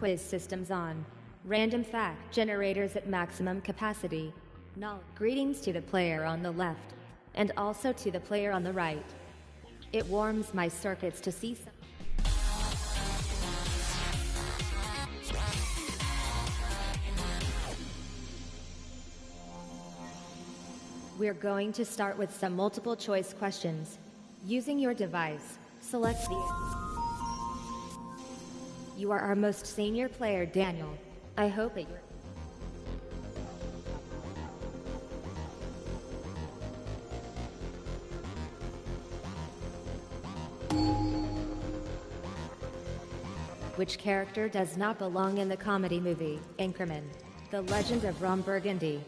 quiz systems on. Random fact generators at maximum capacity. Greetings to the player on the left, and also to the player on the right. It warms my circuits to see some. We're going to start with some multiple choice questions. Using your device, select the... You are our most senior player, Daniel. I hope that you're... Which character does not belong in the comedy movie, Anchorman? The Legend of Ron Burgundy.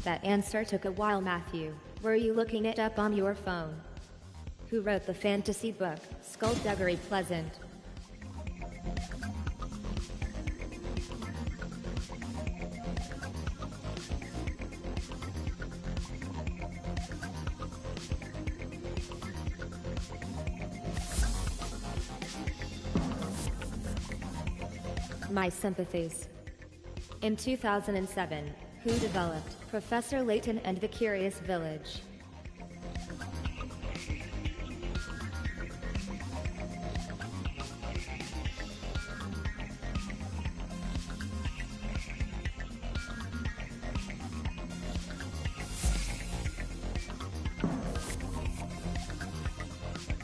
That answer took a while, Matthew. Were you looking it up on your phone? Who wrote the fantasy book, Skullduggery Pleasant? My sympathies. In 2007, who developed Professor Layton and the Curious Village?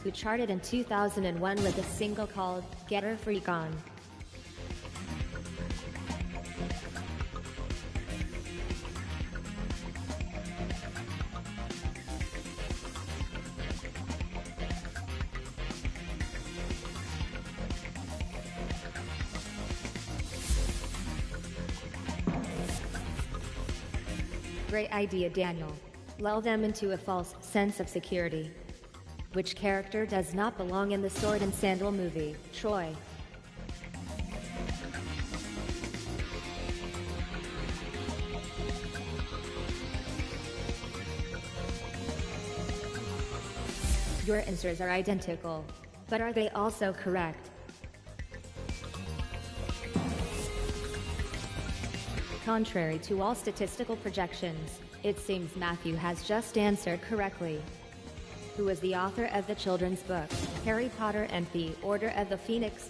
Who charted in 2001 with a single called Get Her Freak On? Great idea, Daniel. Lull them into a false sense of security. Which character does not belong in the Sword and Sandal movie, Troy? Your answers are identical. But are they also correct? Contrary to all statistical projections, it seems Matthew has just answered correctly. Who is the author of the children's book, Harry Potter and the Order of the Phoenix?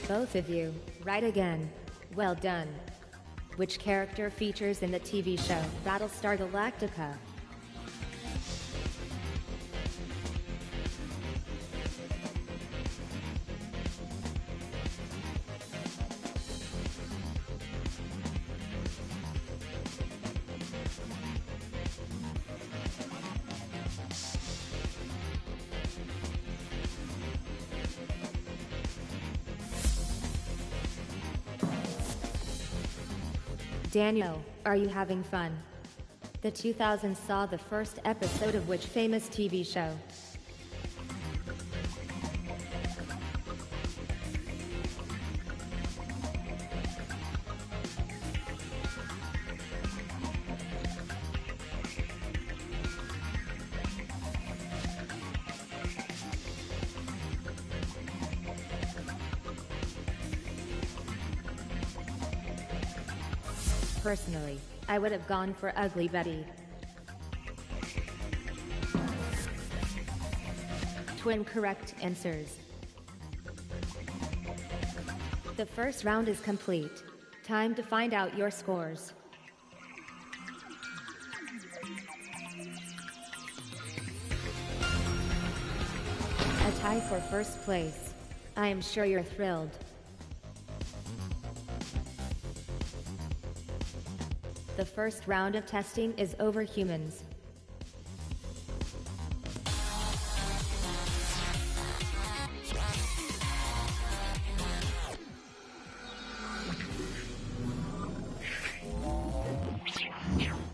Both of you, right again. Well done. Which character features in the TV show, Battlestar Galactica? Daniel, are you having fun? The 2000s saw the first episode of which famous TV show? Personally, I would have gone for Ugly Betty. Twin correct answers. The first round is complete. Time to find out your scores. A tie for first place. I am sure you're thrilled. The first round of testing is over, humans.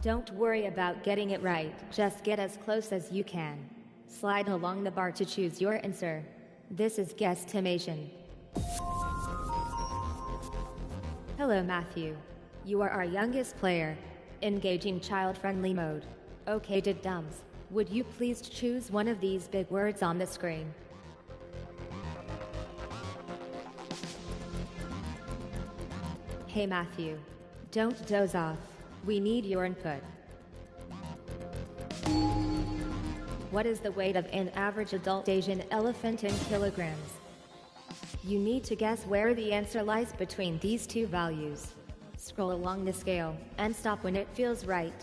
Don't worry about getting it right, just get as close as you can. Slide along the bar to choose your answer. This is guesstimation. Hello Matthew. You are our youngest player. Engaging child-friendly mode. Okay dums. Would you please choose one of these big words on the screen? Hey Matthew. Don't doze off. We need your input. What is the weight of an average adult Asian elephant in kilograms? You need to guess where the answer lies between these two values. Scroll along the scale, and stop when it feels right.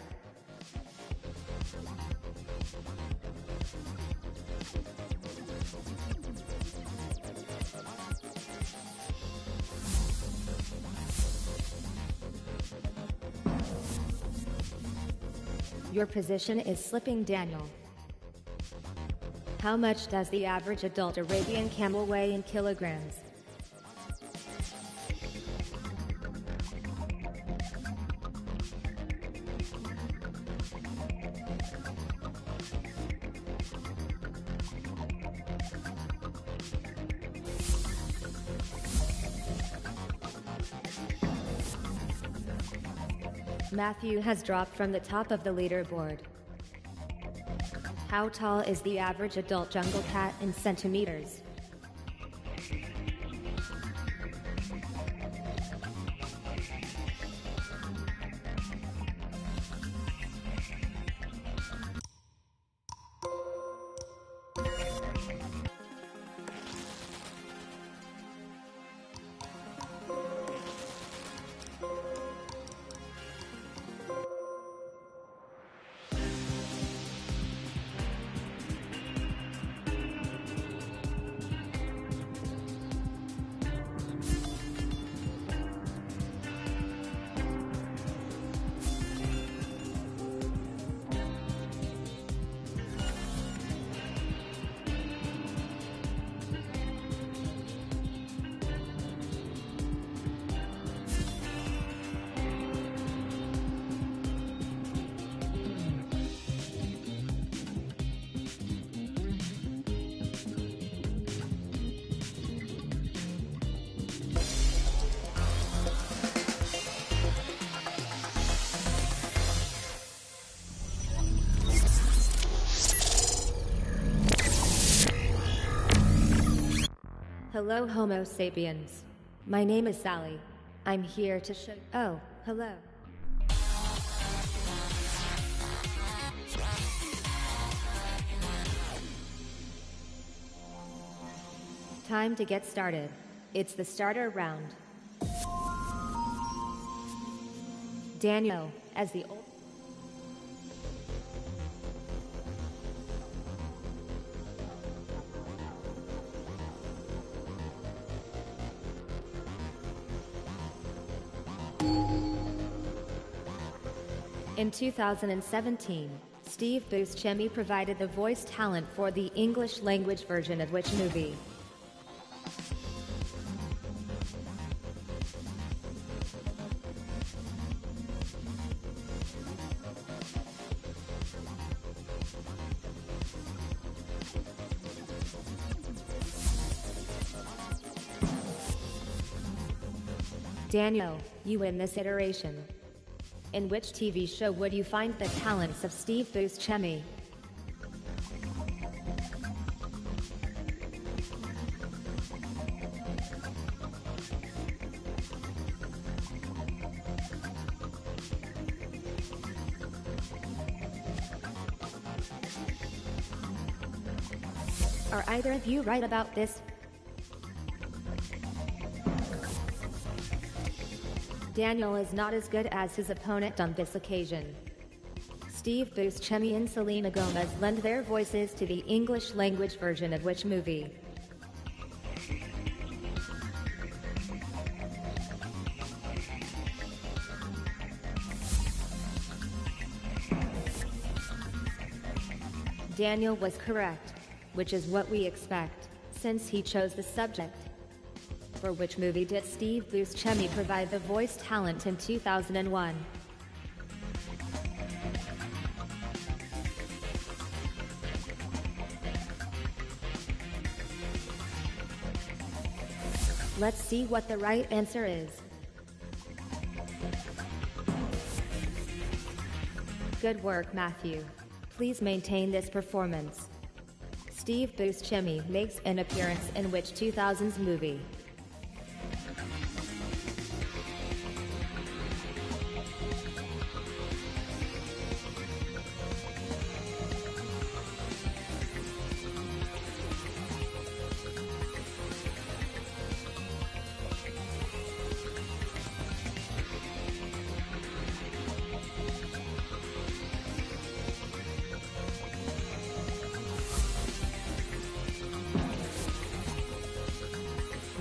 Your position is slipping, Daniel. How much does the average adult Arabian camel weigh in kilograms? Matthew has dropped from the top of the leaderboard. How tall is the average adult jungle cat in centimeters? Hello Homo sapiens. My name is Sally. I'm here to show— oh, hello. Time to get started. It's the starter round. Daniel, as the old— In 2017, Steve Buscemi provided the voice talent for the English language version of which movie? Daniel, you win this iteration. In which TV show would you find the talents of Steve Buscemi? Are either of you right about this? Daniel is not as good as his opponent on this occasion. Steve Buscemi and Selena Gomez lend their voices to the English language version of which movie? Daniel was correct, which is what we expect, since he chose the subject. For which movie did Steve Buscemi provide the voice talent in 2001? Let's see what the right answer is. Good work, Matthew. Please maintain this performance. Steve Buscemi makes an appearance in which 2000s movie?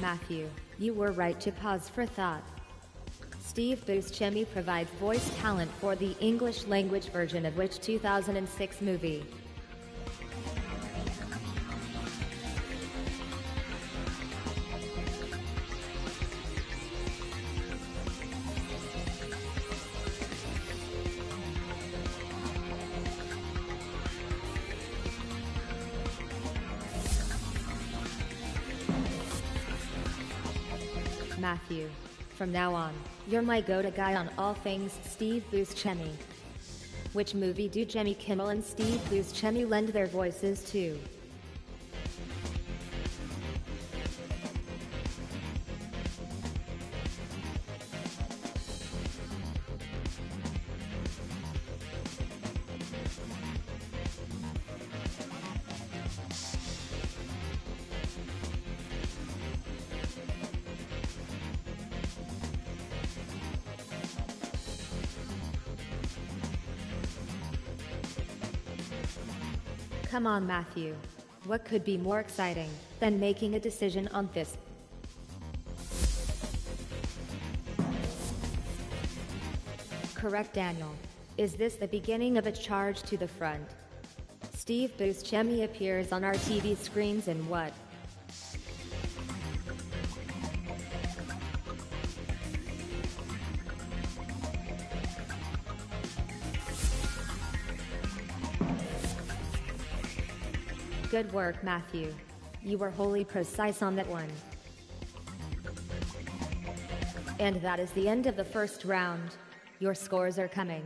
Matthew, you were right to pause for thought. Steve Buscemi provides voice talent for the English language version of which 2006 movie? Matthew, from now on, you're my go-to guy on all things Steve Buscemi. Which movie do Jimmy Kimmel and Steve Buscemi lend their voices to? Come on, Matthew. What could be more exciting than making a decision on this? Correct, Daniel. Is this the beginning of a charge to the front? Steve Buscemi appears on our TV screens in what? Good work, Matthew. You were wholly precise on that one. And that is the end of the first round. Your scores are coming.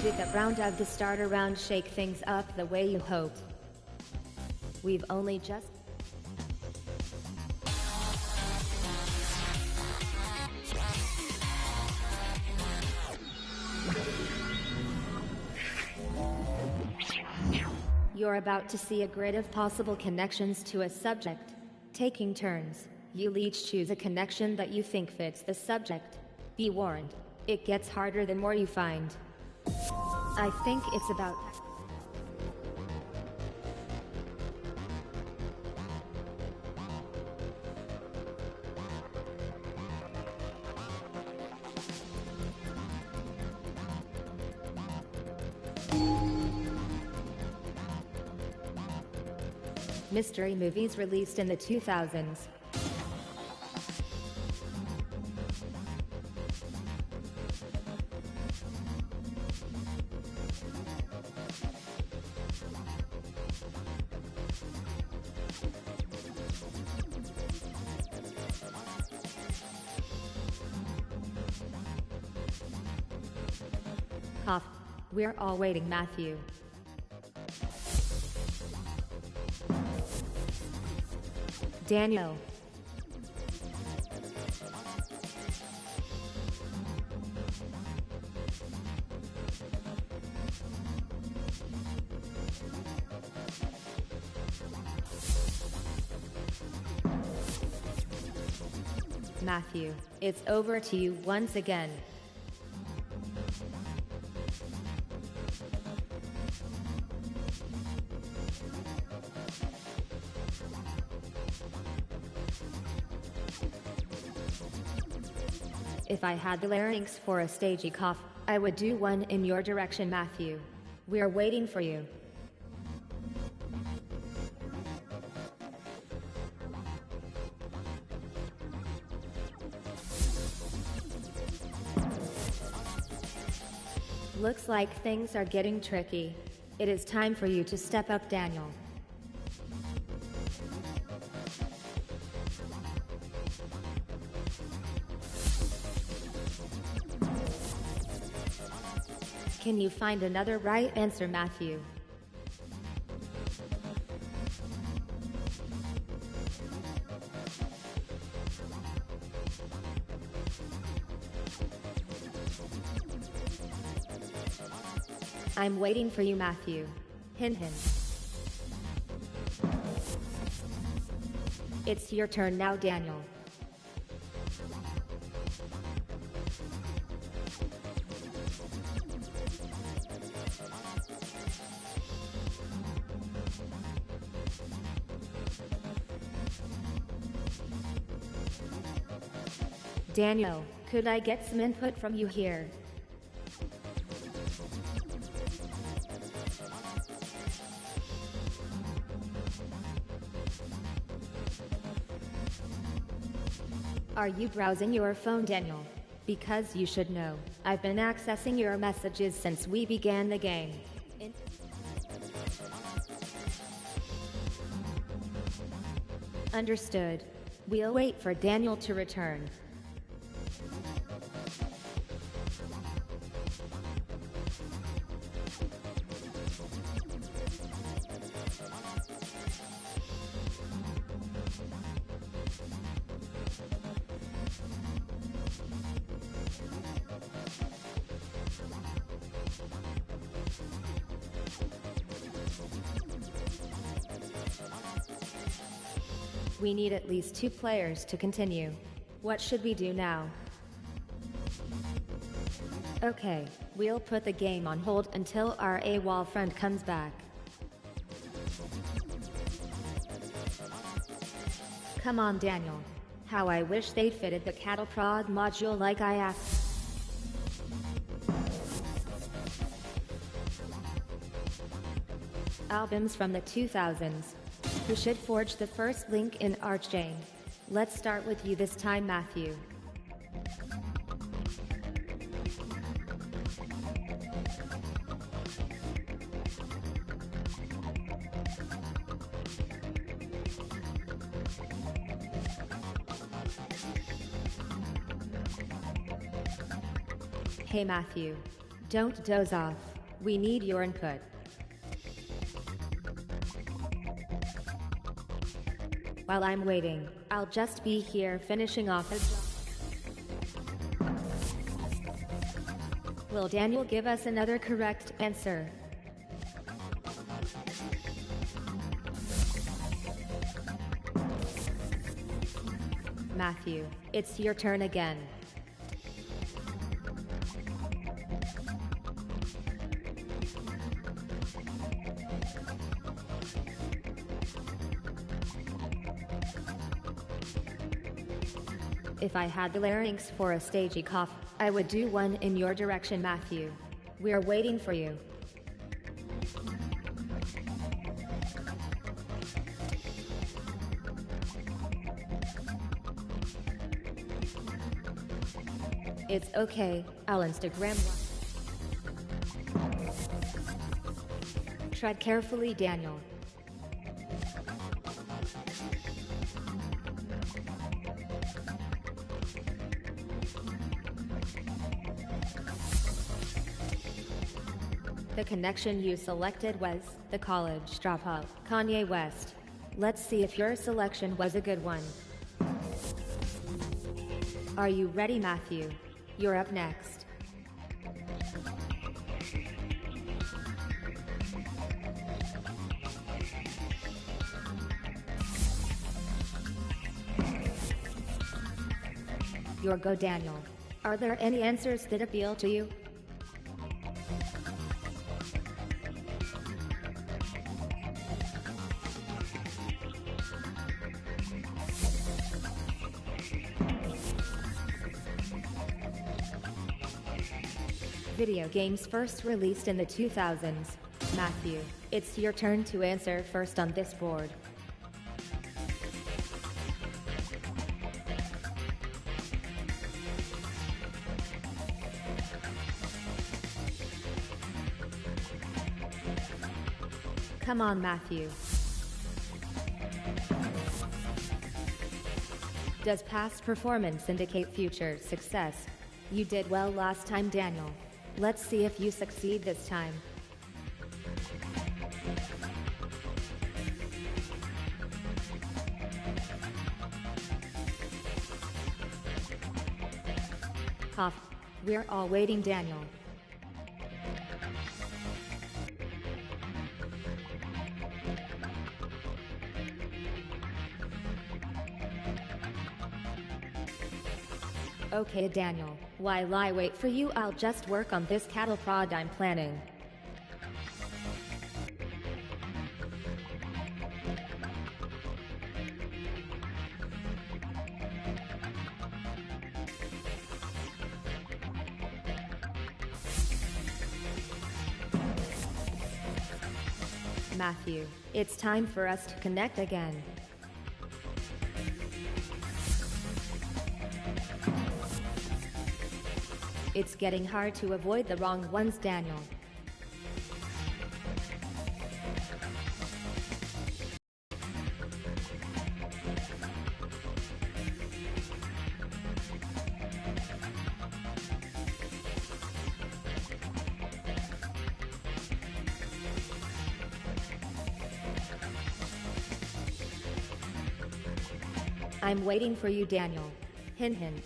Did the round of the starter round shake things up the way you hoped? We've only just... You're about to see a grid of possible connections to a subject. Taking turns, you'll each choose a connection that you think fits the subject. Be warned, it gets harder the more you find. I think it's about... Mystery movies released in the 2000s. Cough. We're all waiting, Matthew. Daniel. Matthew, it's over to you once again. If I had the larynx for a stagey cough, I would do one in your direction, Matthew. We're waiting for you. Looks like things are getting tricky. It is time for you to step up, Daniel. Can you find another right answer, Matthew? I'm waiting for you, Matthew. Hin hin. It's your turn now, Daniel. Daniel, could I get some input from you here? Are you browsing your phone, Daniel? Because you should know, I've been accessing your messages since we began the game. Understood. We'll wait for Daniel to return. We need at least 2 players to continue. What should we do now? Okay, we'll put the game on hold until our AWOL friend comes back. Come on, Daniel. How I wish they fitted the cattle prod module like I asked. Albums from the 2000s. Who should forge the first link in our chain? Let's start with you this time, Matthew. Hey Matthew, don't doze off. We need your input. While I'm waiting, I'll just be here finishing off his job. Will Daniel give us another correct answer? Matthew, it's your turn again. If I had the larynx for a stagey cough, I would do one in your direction, Matthew. We're waiting for you. It's okay, I'll Instagram. Tread carefully, Daniel. The connection you selected was the college dropout, Kanye West. Let's see if your selection was a good one. Are you ready, Matthew? You're up next. Your go, Daniel. Are there any answers that appeal to you? Video games first released in the 2000s. Matthew, it's your turn to answer first on this board. Come on, Matthew. Does past performance indicate future success? You did well last time, Daniel. Let's see if you succeed this time. Cough. We're all waiting, Daniel. Okay, Daniel, while I wait for you, I'll just work on this cattle prod I'm planning. Matthew, it's time for us to connect again. It's getting hard to avoid the wrong ones, Daniel. I'm waiting for you, Daniel. Hint, hint.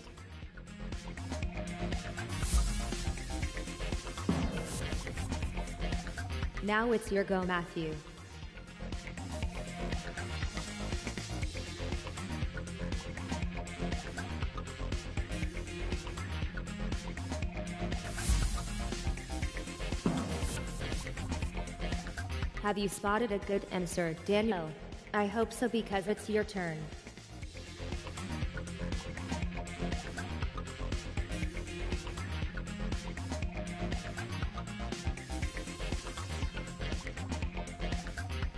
Now it's your go, Matthew. Have you spotted a good answer, Daniel? I hope so, because it's your turn.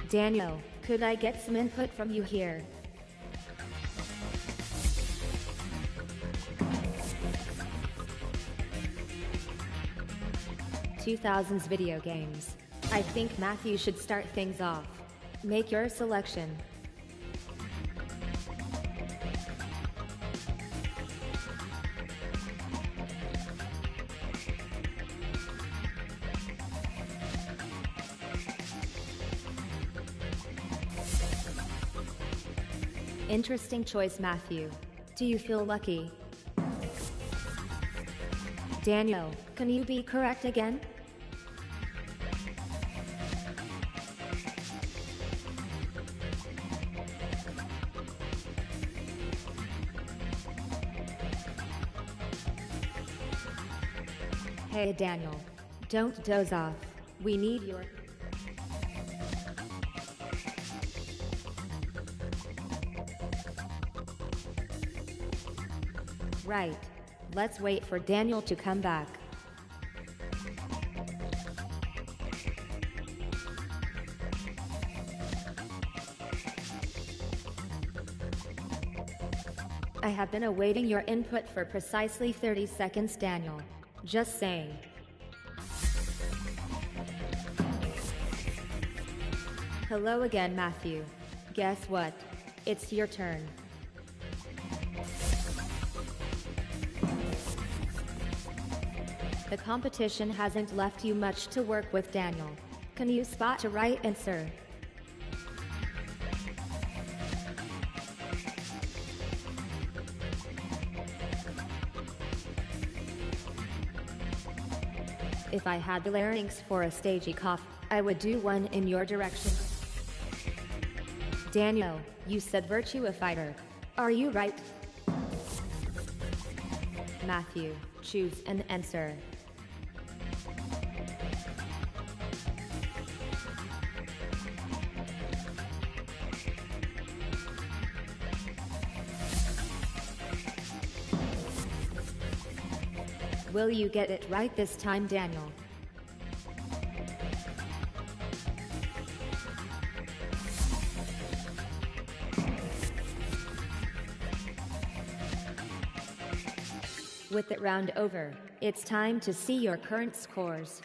Daniel, could I get some input from you here? "2000s video games. I think Matthew should start things off. Make your selection." Interesting choice, Matthew. Do you feel lucky? Daniel, can you be correct again? Hey, Daniel. Don't doze off. We need your... Right. Let's wait for Daniel to come back. I have been awaiting your input for precisely 30 seconds, Daniel. Just saying. Hello again, Matthew. Guess what? It's your turn. The competition hasn't left you much to work with, Daniel. Can you spot a right answer? If I had the larynx for a stagey cough, I would do one in your direction. Daniel, you said virtue a fighter. Are you right? Matthew, choose an answer. Will you get it right this time, Daniel? With the round over, it's time to see your current scores.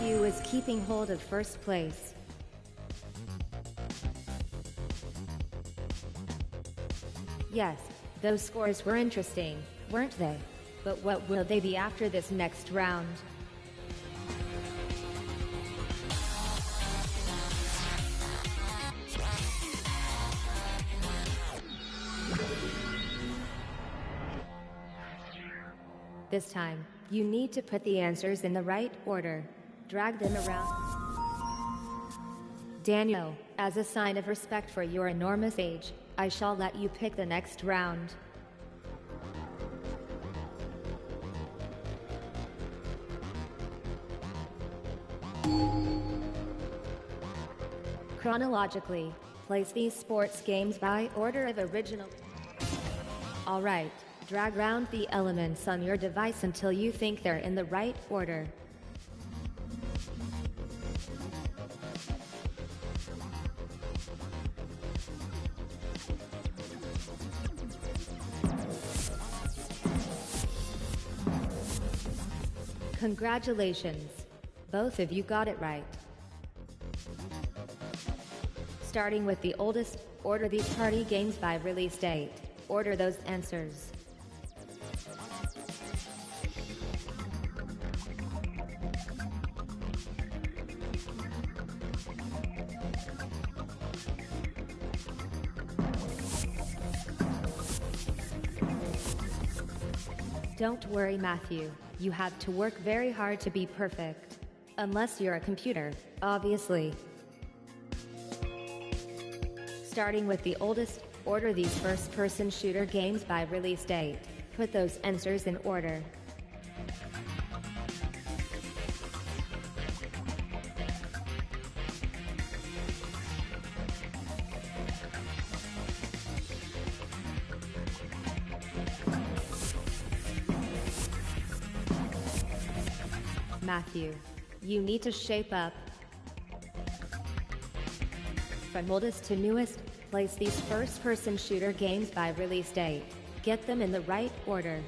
Matthew is keeping hold of first place. Yes, those scores were interesting, weren't they? But what will they be after this next round? This time, you need to put the answers in the right order. Drag them around. Daniel, as a sign of respect for your enormous age, I shall let you pick the next round. Chronologically, place these sports games by order of original. Alright, drag around the elements on your device until you think they're in the right order. Congratulations! Both of you got it right. Starting with the oldest, order these party games by release date. Order those answers. Don't worry, Matthew. You have to work very hard to be perfect. Unless you're a computer, obviously. Starting with the oldest, order these first-person shooter games by release date. Put those answers in order. Matthew, you need to shape up. From oldest to newest, place these first-person shooter games by release date. Get them in the right order.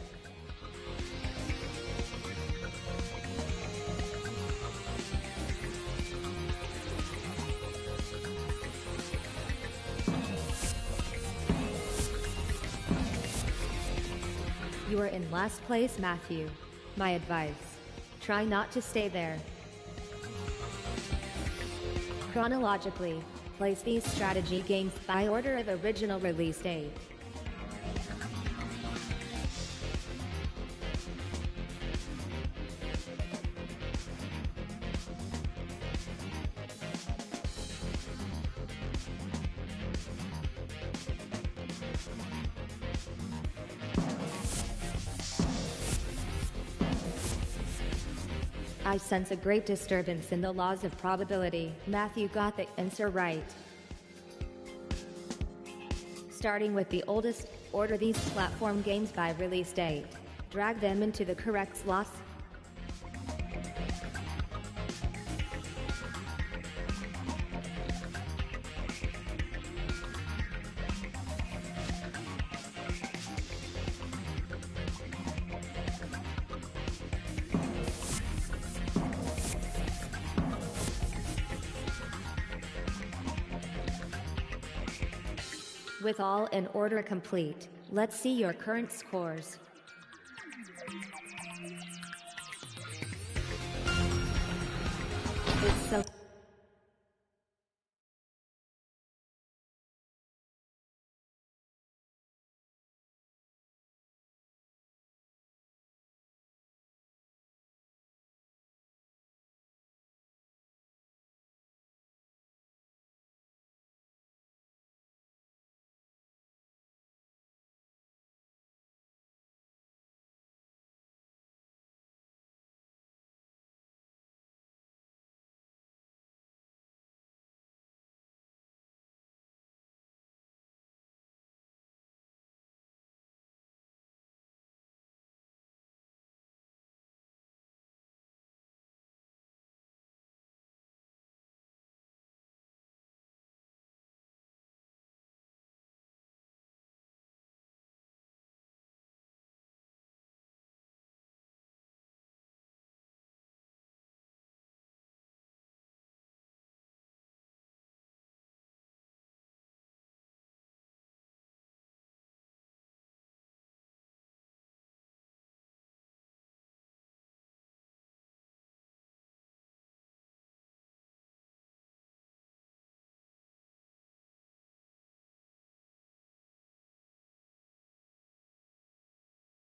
You are in last place, Matthew. My advice: try not to stay there. Chronologically, place these strategy games by order of original release date. I sense a great disturbance in the laws of probability. Matthew got the answer right. Starting with the oldest, order these platform games by release date. Drag them into the correct slots. With all in order complete, let's see your current scores. It's so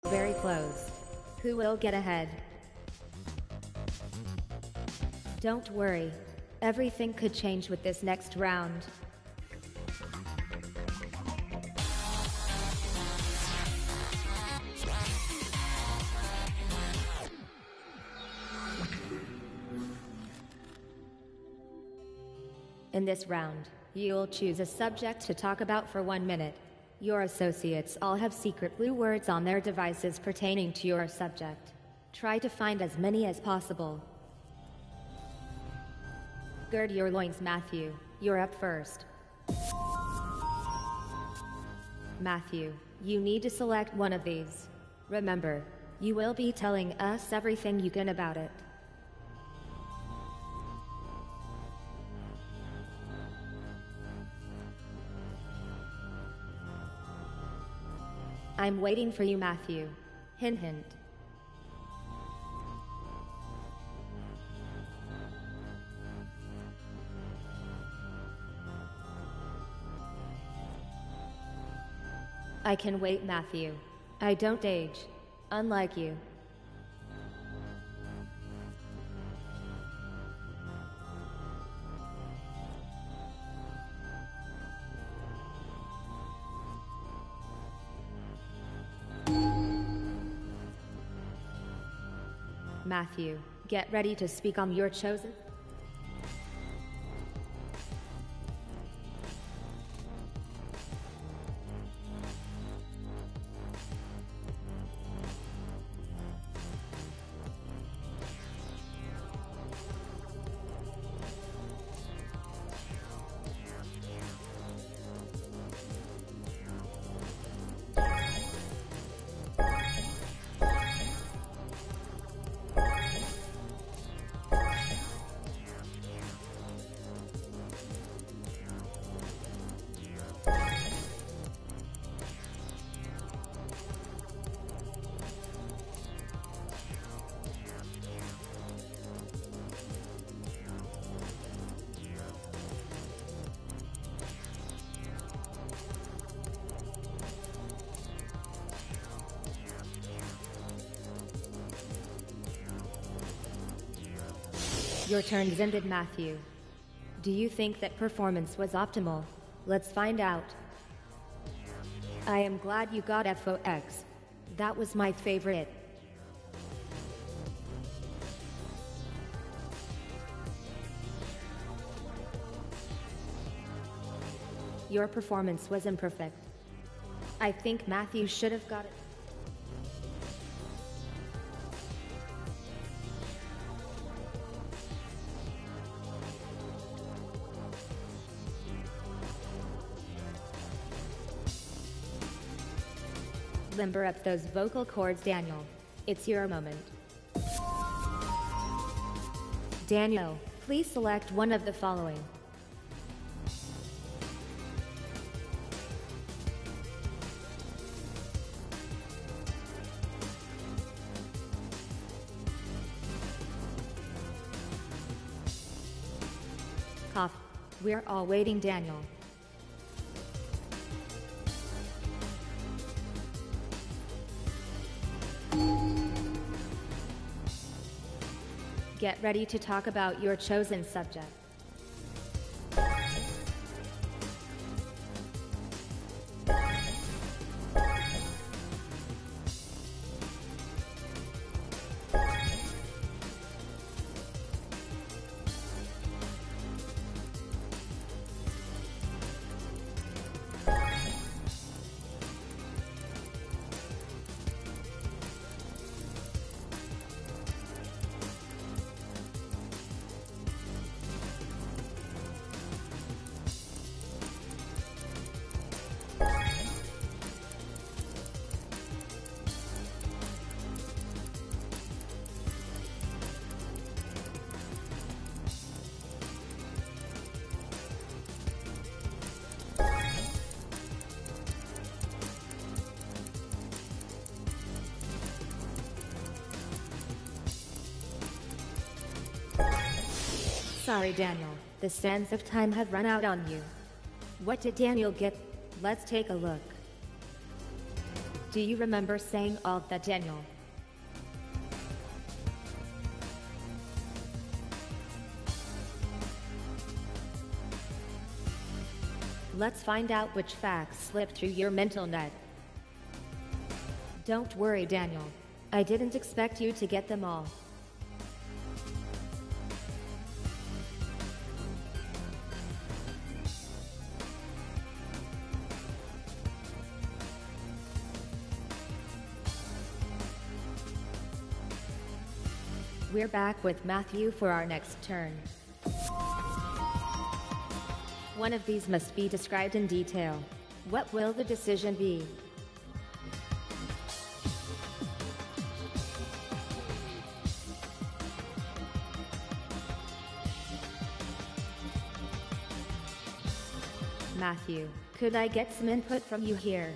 Very close. Who will get ahead? Don't worry. Everything could change with this next round. In this round, you'll choose a subject to talk about for 1 minute. Your associates all have secret blue words on their devices pertaining to your subject. Try to find as many as possible. Gird your loins, Matthew. You're up first. Matthew, you need to select one of these. Remember, you will be telling us everything you can about it. I'm waiting for you, Matthew. Hint, hint. I can wait, Matthew. I don't age. Unlike you. Matthew, get ready to speak on your chosen. Your turn's ended, Matthew. Do you think that performance was optimal? Let's find out. I am glad you got FOX. That was my favorite. Your performance was imperfect. I think Matthew should have got it. Limber up those vocal cords, Daniel. It's your moment. Daniel, please select one of the following. Cough. We're all waiting, Daniel. Get ready to talk about your chosen subject. Sorry, Daniel. The sands of time have run out on you. What did Daniel get? Let's take a look. Do you remember saying all that, Daniel? Let's find out which facts slipped through your mental net. Don't worry, Daniel. I didn't expect you to get them all. We're back with Matthew for our next turn. One of these must be described in detail. What will the decision be? Matthew, could I get some input from you here?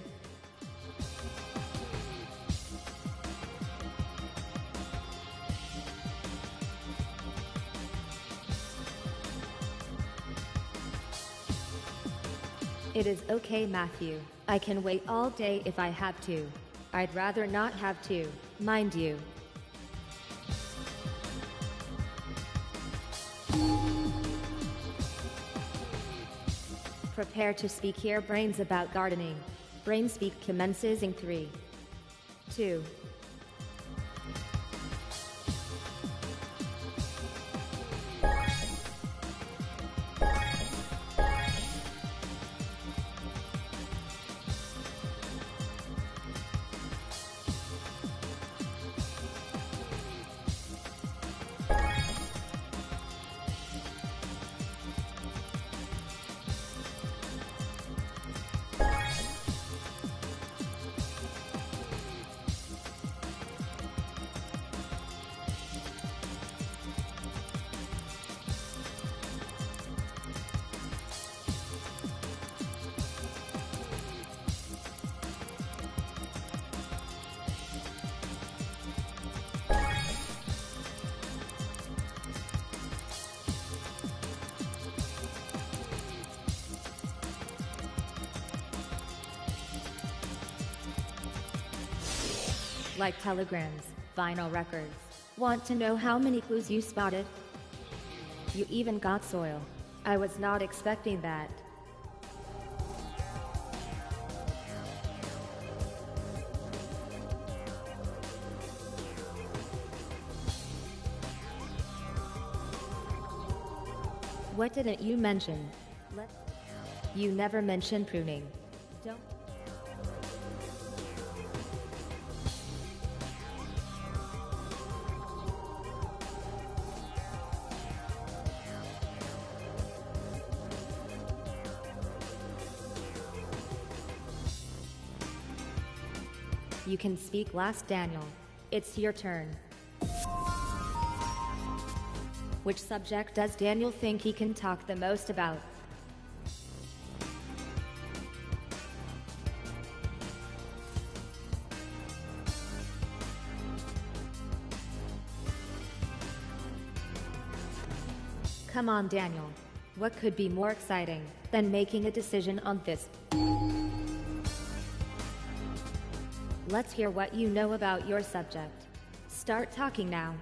It is okay, Matthew. I can wait all day if I have to. I'd rather not have to, mind you. Prepare to speak your brains about gardening. Brain speak commences in 3, 2. Like telegrams, vinyl records. Want to know how many clues you spotted? You even got soil. I was not expecting that. What didn't you mention? You never mentioned pruning. Don't. You can speak last, Daniel. It's your turn. Which subject does Daniel think he can talk the most about? Come on, Daniel. What could be more exciting than making a decision on this? Let's hear what you know about your subject. Start talking now.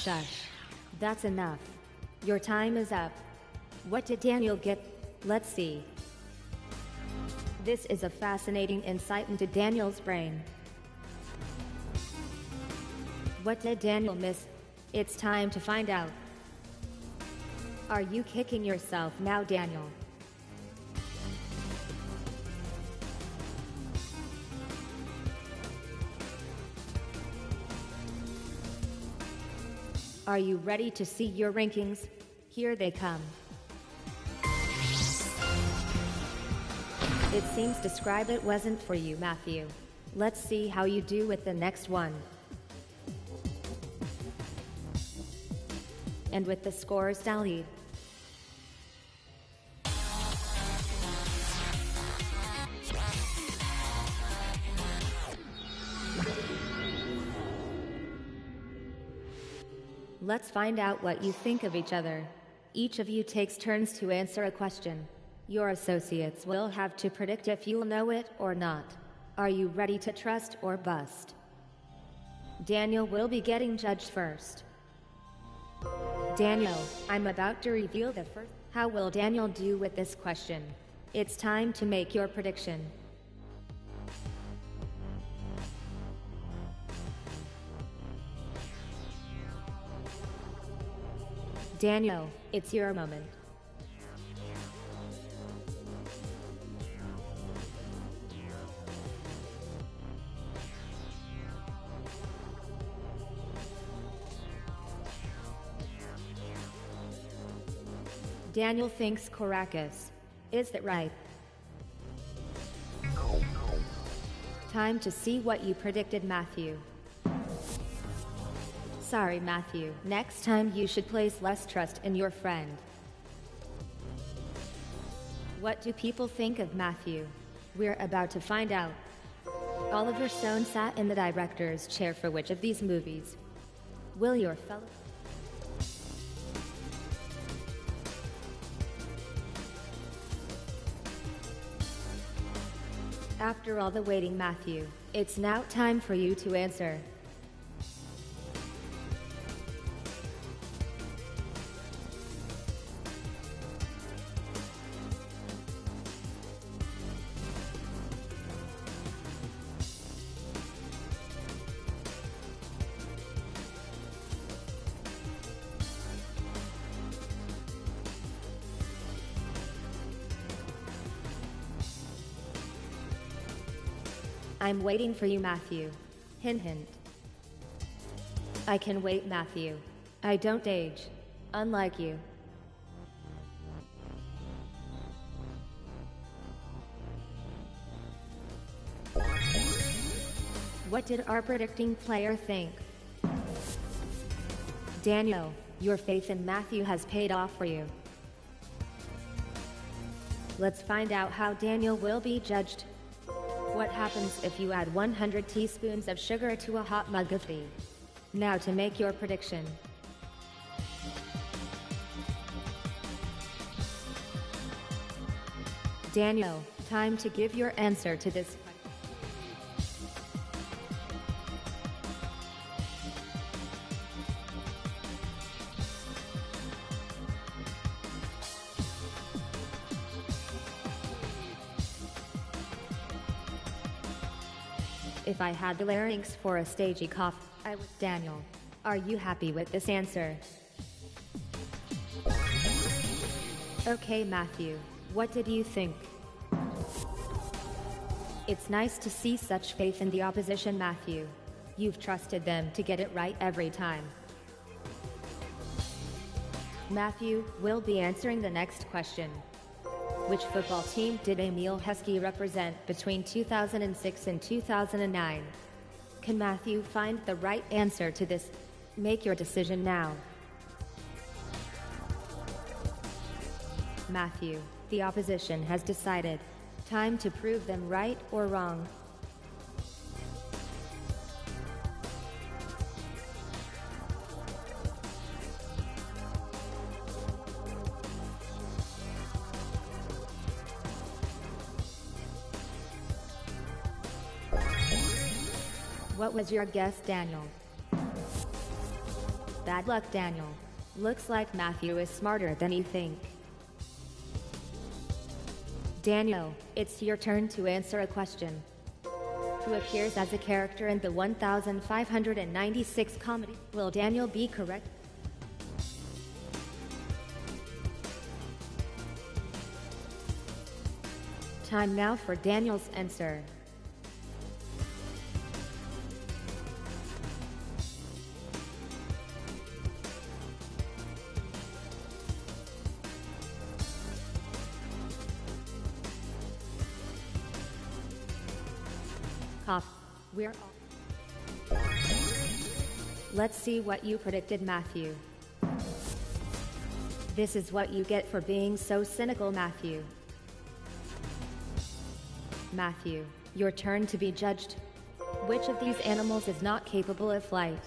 Shush. That's enough. Your time is up. What did Daniel get? Let's see. This is a fascinating insight into Daniel's brain. What did Daniel miss? It's time to find out. Are you kicking yourself now, Daniel? Are you ready to see your rankings? Here they come. It seems Describe It wasn't for you, Matthew. Let's see how you do with the next one. And with the scores tallied, let's find out what you think of each other. Each of you takes turns to answer a question. Your associates will have to predict if you'll know it or not. Are you ready to trust or bust? Daniel will be getting judged first. Daniel, I'm about to reveal the first. How will Daniel do with this question? It's time to make your prediction. Daniel, it's your moment. Daniel thinks Caracas. Is that right? Time to see what you predicted, Matthew. Sorry, Matthew. Next time you should place less trust in your friend. What do people think of Matthew? We're about to find out. Oliver Stone sat in the director's chair for which of these movies? Will your fellow... After all the waiting, Matthew, it's now time for you to answer. I'm waiting for you, Matthew. Hint, hint. I can wait, Matthew. I don't age. Unlike you. What did our predicting player think? Daniel, your faith in Matthew has paid off for you. Let's find out how Daniel will be judged. What happens if you add 100 teaspoons of sugar to a hot mug of tea? Now to make your prediction. Daniel, time to give your answer to this. If I had the larynx for a stagey cough, I would. Daniel, are you happy with this answer? Okay, Matthew, what did you think? It's nice to see such faith in the opposition, Matthew. You've trusted them to get it right every time. Matthew will be answering the next question. Which football team did Emil Heskey represent between 2006 and 2009? Can Matthew find the right answer to this? Make your decision now. Matthew, the opposition has decided. Time to prove them right or wrong. What was your guess, Daniel? Bad luck, Daniel. Looks like Matthew is smarter than you think. Daniel, it's your turn to answer a question. who appears as a character in the 1596 comedy. Will Daniel be correct? Time now for Daniel's answer. We're off. Let's see what you predicted, Matthew. This is what you get for being so cynical, Matthew. Matthew, your turn to be judged. Which of these animals is not capable of flight?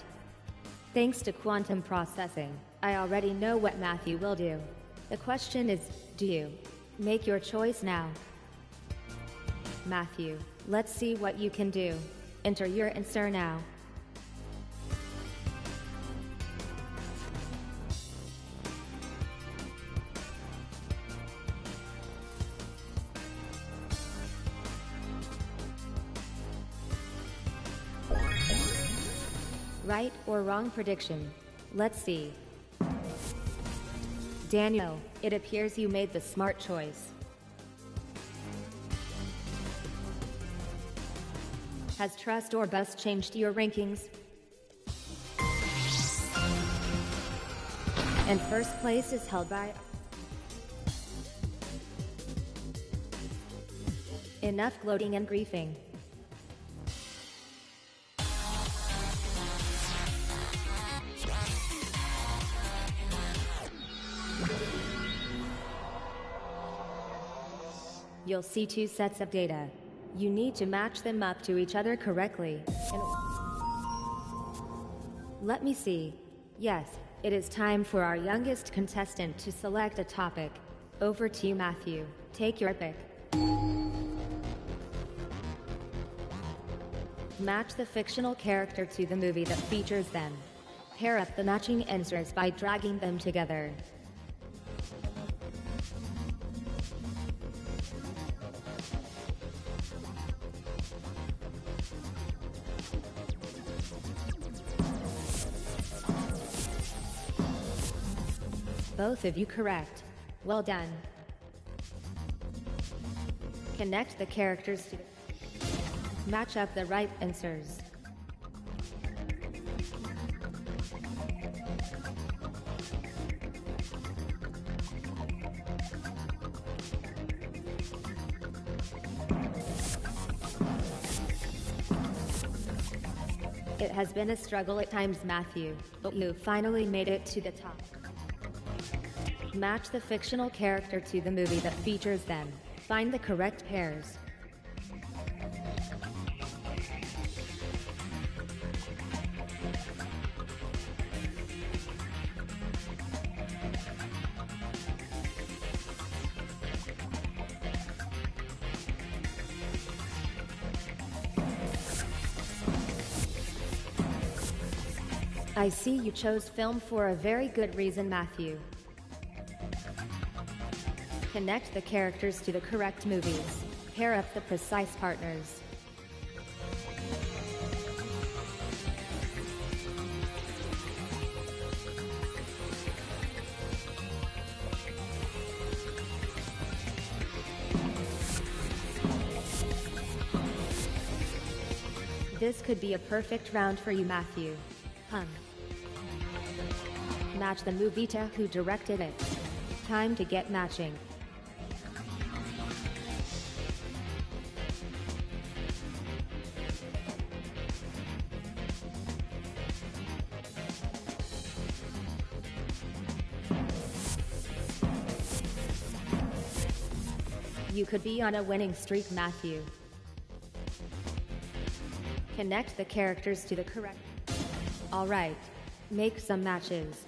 Thanks to quantum processing, I already know what Matthew will do. The question is, do you? Make your choice now. Matthew, let's see what you can do. Enter your answer now. Right or wrong prediction? Let's see. Daniel, it appears you made the smart choice. Has Trust or Bust changed your rankings? And first place is held by... Enough gloating and griefing. You'll see two sets of data. You need to match them up to each other correctly. Let me see. Yes, it is time for our youngest contestant to select a topic. Over to you, Matthew. Take your pick. Match the fictional character to the movie that features them. Pair up the matching answers by dragging them together. Both of you correct. Well done. Connect the characters to match up the right answers. It has been a struggle at times, Matthew, but you finally made it to the top. Match the fictional character to the movie that features them. Find the correct pairs. I see you chose film for a very good reason, Matthew. Connect the characters to the correct movies. Pair up the precise partners. This could be a perfect round for you, Matthew. Match the movie to who directed it. Time to get matching. You could be on a winning streak, Matthew. Connect the characters to the correct... All right. Make some matches.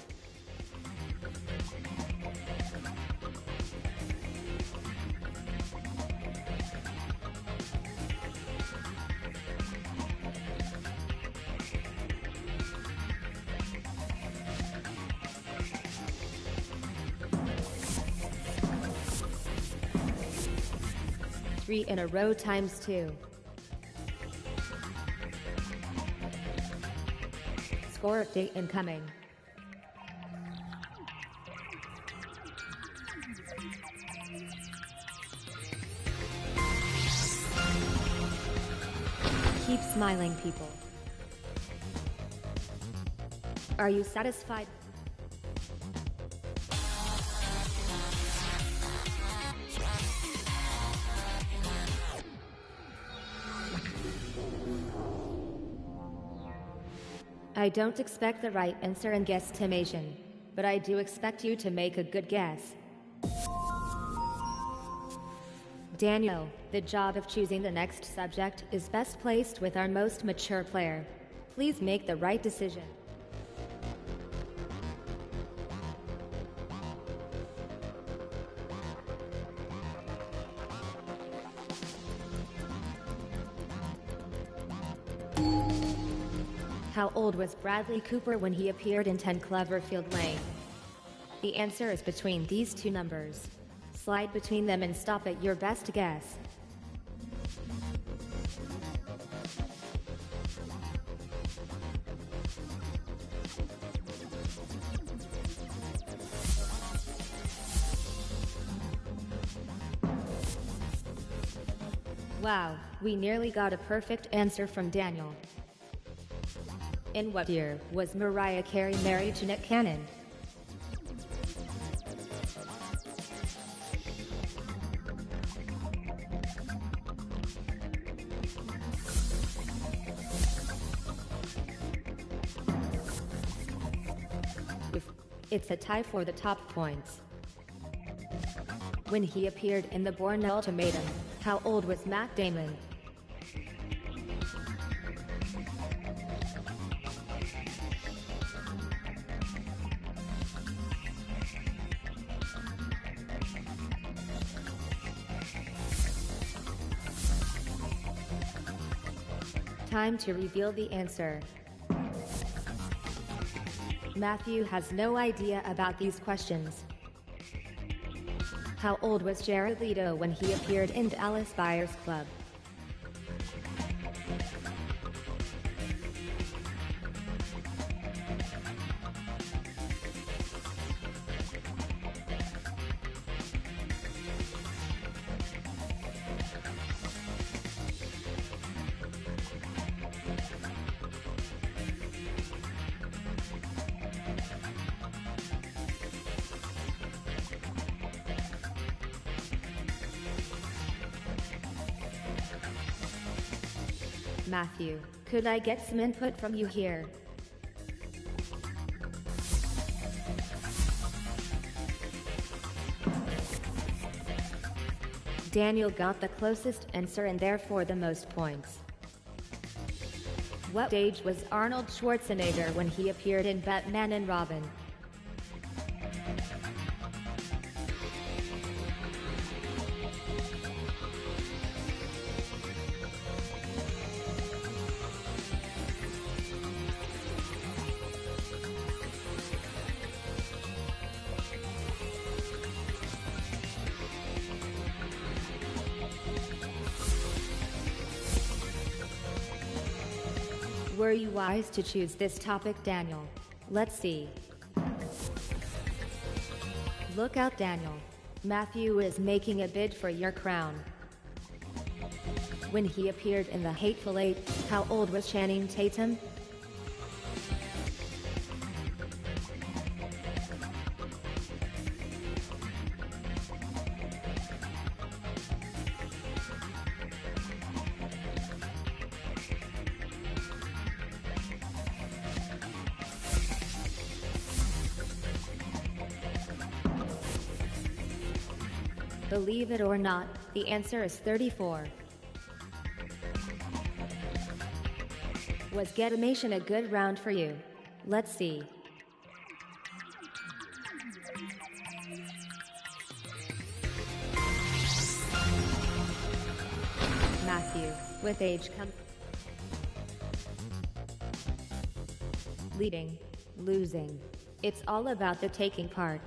Three in a row times 2. Score update incoming. Keep smiling, people. Are you satisfied? I don't expect the right answer in guesstimation, but I do expect you to make a good guess. Daniel, the job of choosing the next subject is best placed with our most mature player. Please make the right decision. How old was Bradley Cooper when he appeared in 10 Cloverfield Lane? The answer is between these two numbers. Slide between them and stop at your best guess. Wow, we nearly got a perfect answer from Daniel. In what year was Mariah Carey married to Nick Cannon? It's a tie for the top points. When he appeared in The Bourne Ultimatum, how old was Matt Damon? Time to reveal the answer. Matthew has no idea about these questions. How old was Jared Leto when he appeared in Dallas Buyers Club? Matthew, could I get some input from you here? Daniel got the closest answer and therefore the most points. What age was Arnold Schwarzenegger when he appeared in Batman and Robin? Were you wise to choose this topic, Daniel? Let's see. Look out, Daniel. Matthew is making a bid for your crown. When he appeared in The Hateful Eight, how old was Channing Tatum? Believe it or not, the answer is 34. Was Getimation a good round for you? Let's see. Matthew, with age comes leading, losing. It's all about the taking part.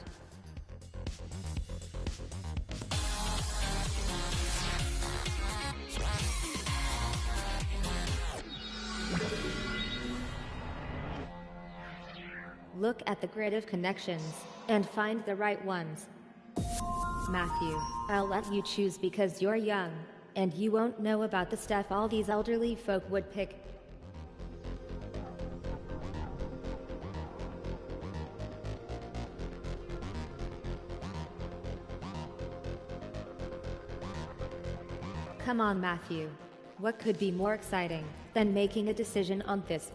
Look at the grid of connections and find the right ones. Matthew, I'll let you choose because you're young, and you won't know about the stuff all these elderly folk would pick. Come on, Matthew. What could be more exciting than making a decision on this?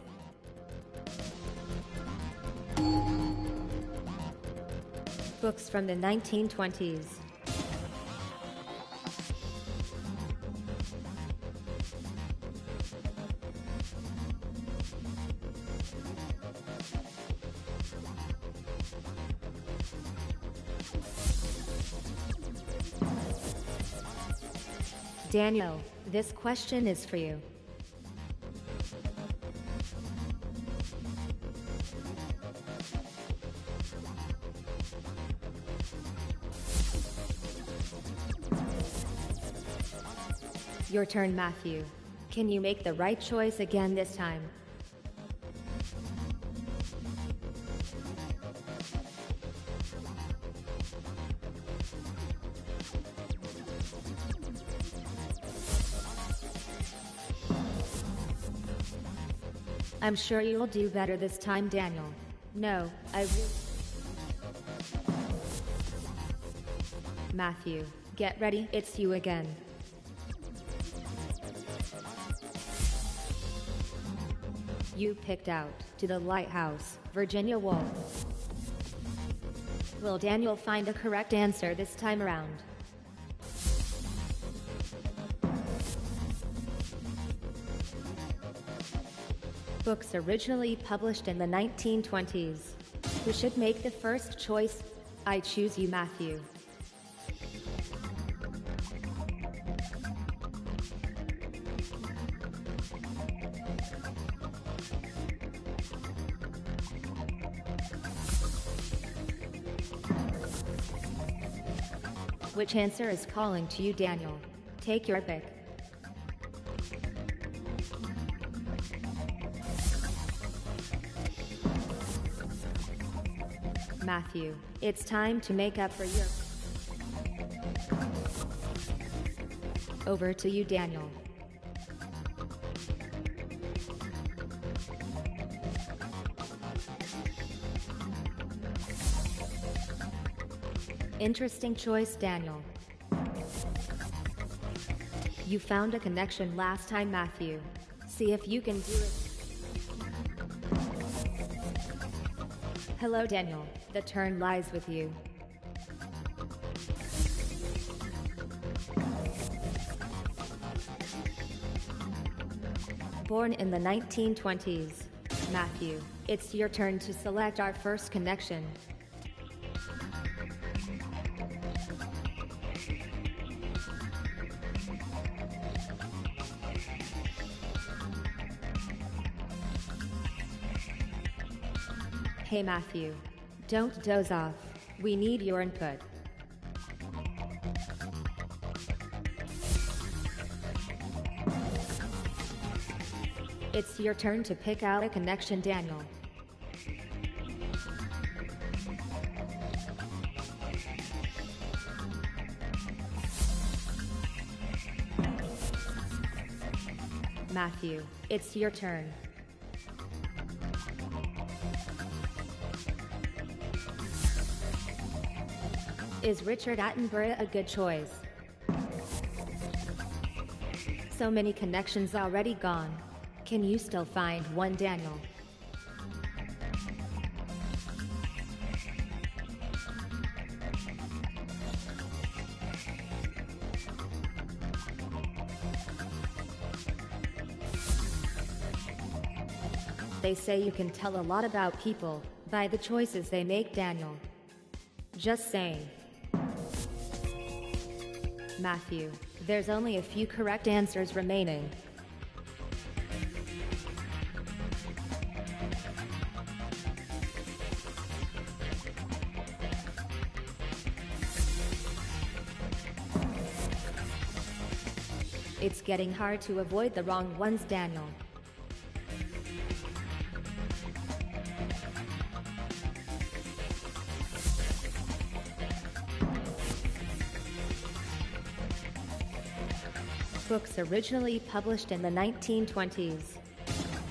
Books from the 1920s. Daniel, this question is for you. Your turn, Matthew. Can you make the right choice again this time? I'm sure you'll do better this time, Daniel. No, I will. Matthew, get ready, it's you again. You picked out To the Lighthouse, Virginia Woolf. Will Daniel find the correct answer this time around? Books originally published in the 1920s. Who should make the first choice? I choose you, Matthew. Which answer is calling to you, Daniel? Take your pick. Matthew, it's time to make up for your... Over to you, Daniel. Interesting choice, Daniel. You found a connection last time, Matthew. See if you can do it. Hello, Daniel. The turn lies with you. Born in the 1920s. Matthew, it's your turn to select our first connection. Hey Matthew, don't doze off. We need your input. It's your turn to pick out a connection, Daniel. Matthew, it's your turn. Is Richard Attenborough a good choice? So many connections already gone. Can you still find one, Daniel? They say you can tell a lot about people by the choices they make, Daniel. Just saying. Matthew, there's only a few correct answers remaining. It's getting hard to avoid the wrong ones, Daniel. Books originally published in the 1920s.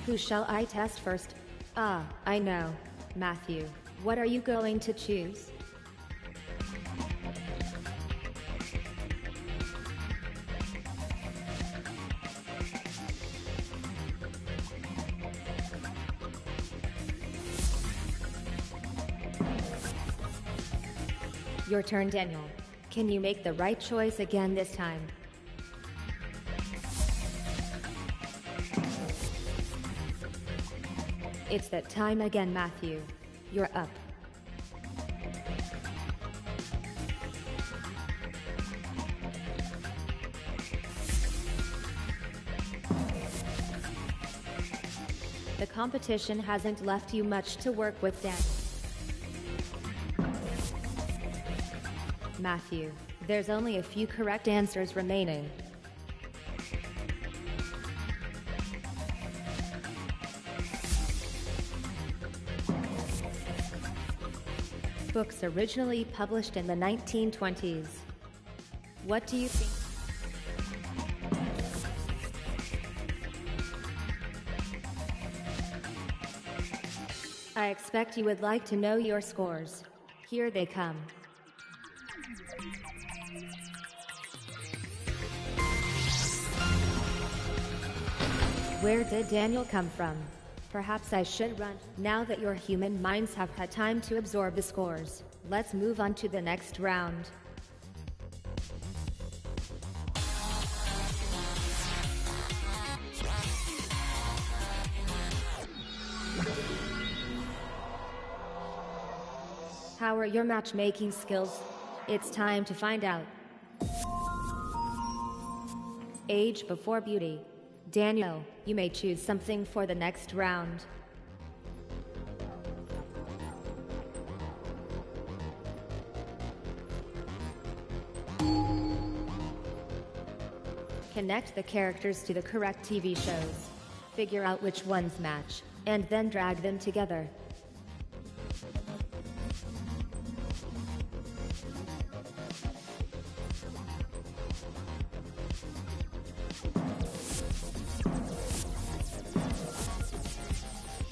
Who shall I test first? Ah, I know. Matthew. What are you going to choose? Your turn, Daniel. Can you make the right choice again this time? It's that time again, Matthew. You're up. The competition hasn't left you much to work with, Dan. Matthew, there's only a few correct answers remaining. Books originally published in the 1920s. What do you think? I expect you would like to know your scores. Here they come. Where did Daniel come from? Perhaps I should run. Now that your human minds have had time to absorb the scores, let's move on to the next round. How are your matchmaking skills? It's time to find out. Age before beauty. Daniel, you may choose something for the next round. Connect the characters to the correct TV shows. Figure out which ones match, and then drag them together.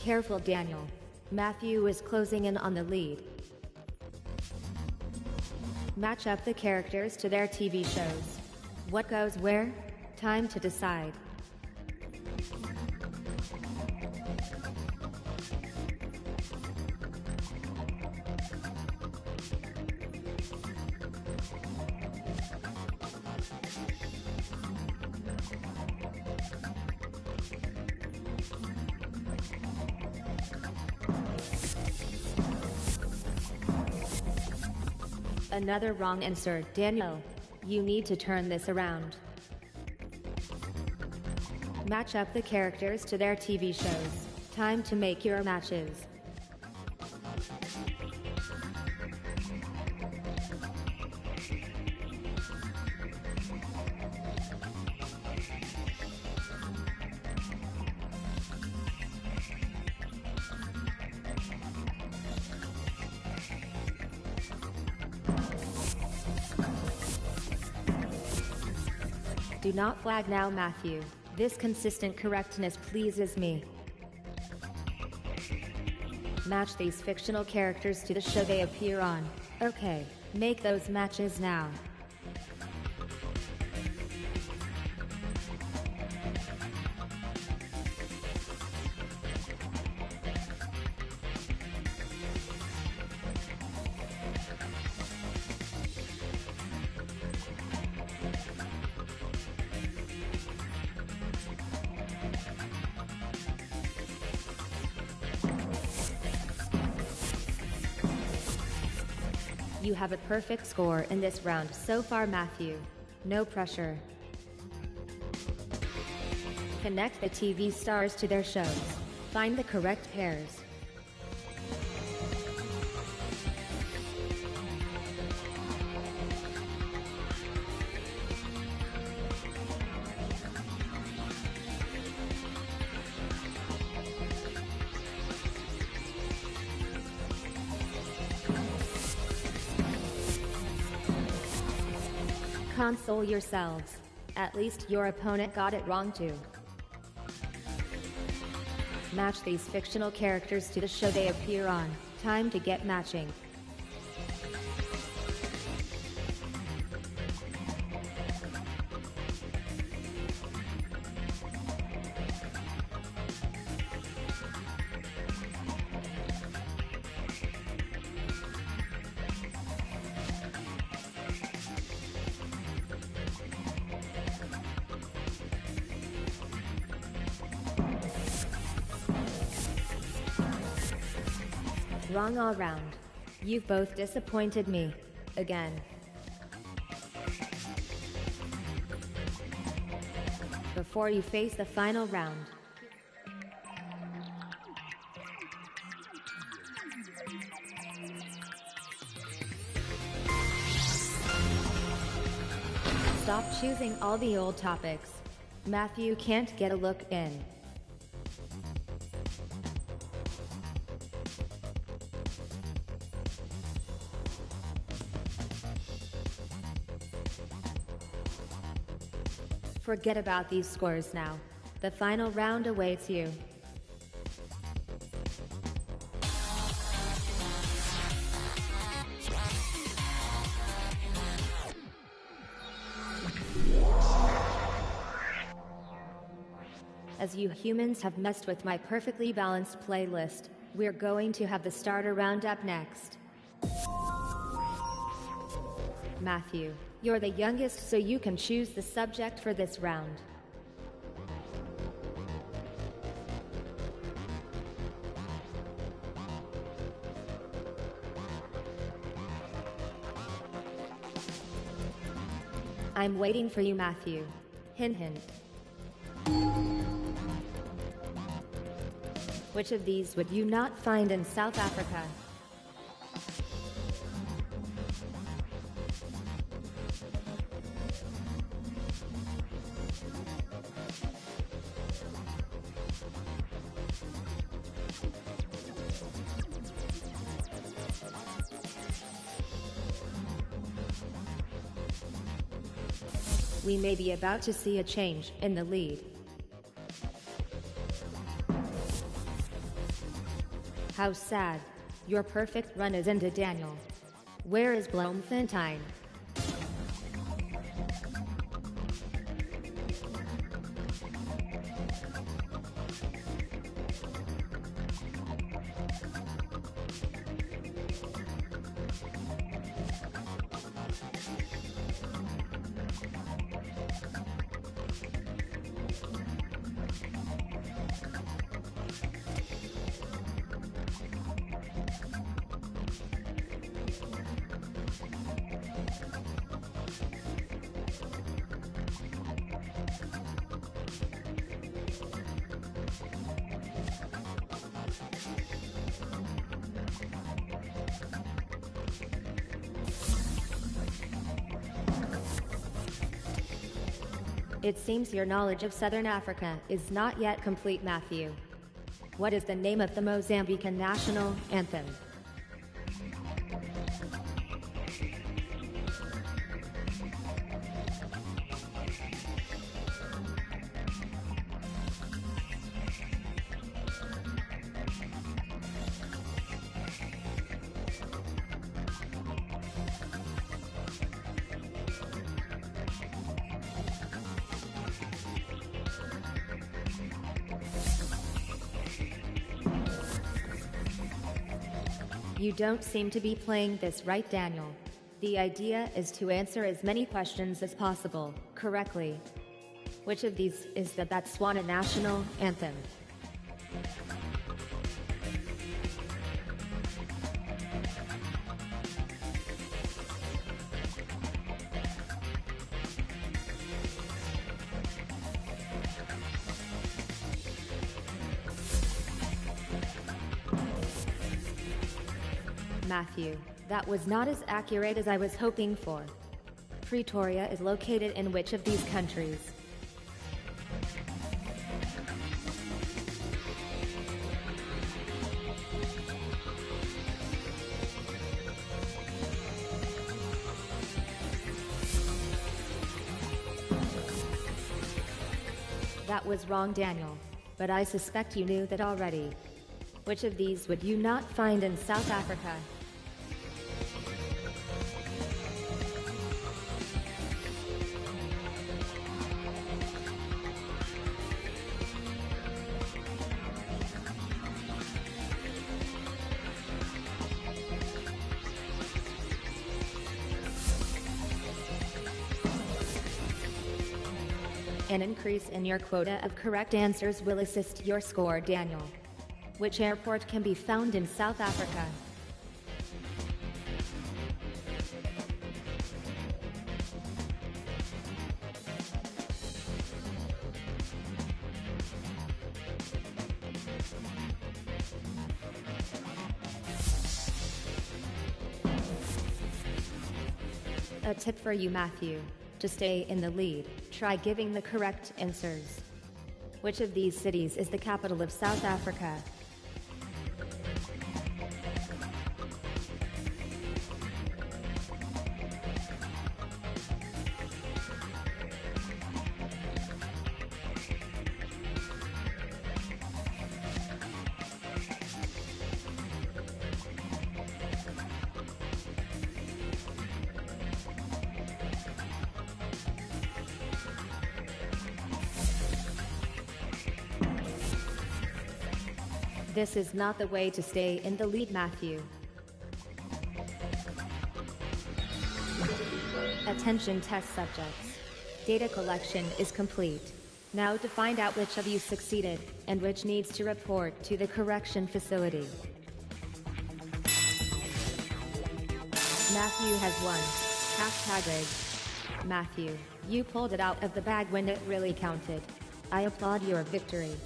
Careful, Daniel. Matthew is closing in on the lead. Match up the characters to their TV shows. What goes where? Time to decide. Another wrong answer, Daniel. You need to turn this around. Match up the characters to their TV shows. Time to make your matches. Do not flag now, Matthew. This consistent correctness pleases me. Match these fictional characters to the show they appear on. Okay, make those matches now. You have a perfect score in this round so far, Matthew. No pressure. Connect the TV stars to their shows. Find the correct pairs. Console yourselves. At least your opponent got it wrong too. Match these fictional characters to the show they appear on. Time to get matching. Wrong all round. You've both disappointed me. Again. Before you face the final round, stop choosing all the old topics. Matthew can't get a look in. Forget about these scores now. The final round awaits you. As you humans have messed with my perfectly balanced playlist, we're going to have the starter round up next. Matthew, you're the youngest, so you can choose the subject for this round. I'm waiting for you, Matthew. Hint hint. Which of these would you not find in South Africa? We may be about to see a change in the lead. How sad. Your perfect run is into Daniel. Where is Bloemfontein? It seems your knowledge of Southern Africa is not yet complete, Matthew. What is the name of the Mozambican national anthem? You don't seem to be playing this right, Daniel. The idea is to answer as many questions as possible, correctly. Which of these is the Botswana national anthem? Matthew, that was not as accurate as I was hoping for. Pretoria is located in which of these countries? That was wrong, Daniel. But I suspect you knew that already. Which of these would you not find in South Africa? An increase in your quota of correct answers will assist your score, Daniel. Which airport can be found in South Africa? A tip for you, Matthew. To stay in the lead, try giving the correct answers. Which of these cities is the capital of South Africa? This is not the way to stay in the lead, Matthew. Attention test subjects. Data collection is complete. Now to find out which of you succeeded, and which needs to report to the correction facility. Matthew has won. Hashtag rigged. Matthew, you pulled it out of the bag when it really counted. I applaud your victory.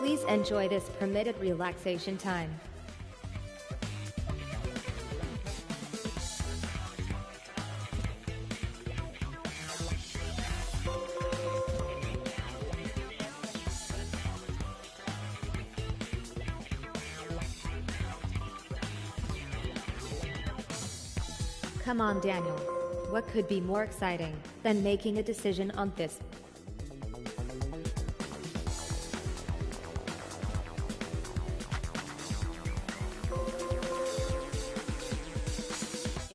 Please enjoy this permitted relaxation time. Come on, Daniel. What could be more exciting than making a decision on this